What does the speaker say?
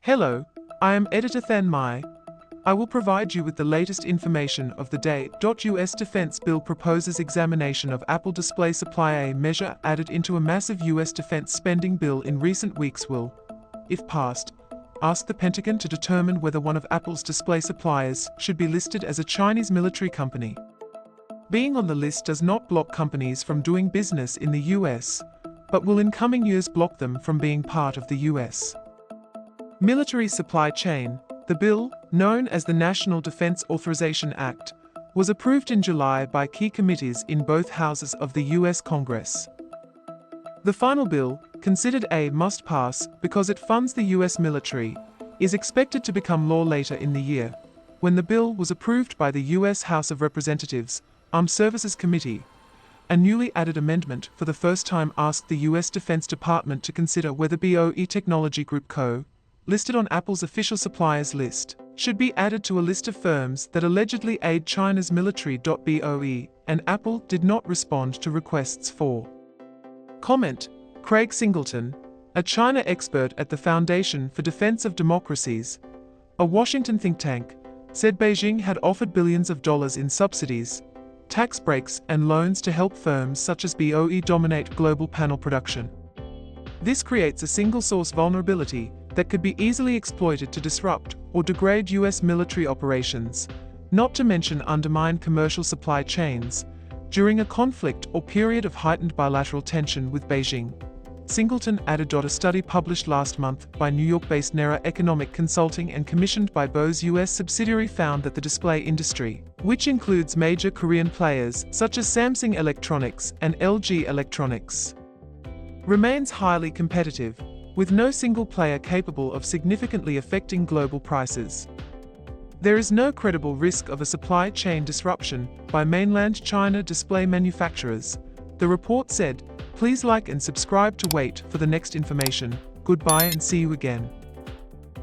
Hello, I am Editor Than Mai. I will provide you with the latest information of the day. US Defense Bill proposes examination of Apple Display Supply. A measure added into a massive US defense spending bill in recent weeks will, if passed, ask the Pentagon to determine whether one of Apple's display suppliers should be listed as a Chinese military company. Being on the list does not block companies from doing business in the US, but will in coming years block them from being part of the US military supply chain. The bill, known as the National Defense Authorization Act, was approved in July by key committees in both houses of the US Congress. The final bill, considered a must-pass because it funds the US military, is expected to become law later in the year. When the bill was approved by the US House of Representatives Armed Services Committee, a newly added amendment for the first time asked the US Defense Department to consider whether BOE Technology Group Co., listed on Apple's official suppliers list, should be added to a list of firms that allegedly aid China's military. BOE and Apple did not respond to requests for comment. Craig Singleton, a China expert at the Foundation for Defense of Democracies, a Washington think tank, said Beijing had offered billions of dollars in subsidies, tax breaks, and loans to help firms such as BOE dominate global panel production. This creates a single-source vulnerability that could be easily exploited to disrupt or degrade US military operations, not to mention undermine commercial supply chains, during a conflict or period of heightened bilateral tension with Beijing. Singleton added. A study published last month by New York-based NERA Economic Consulting and commissioned by BOE's US subsidiary found that the display industry, which includes major Korean players such as Samsung Electronics and LG Electronics, remains highly competitive, with no single player capable of significantly affecting global prices. There is no credible risk of a supply chain disruption by mainland China display manufacturers, the report said. Please like and subscribe to wait for the next information. Goodbye and see you again.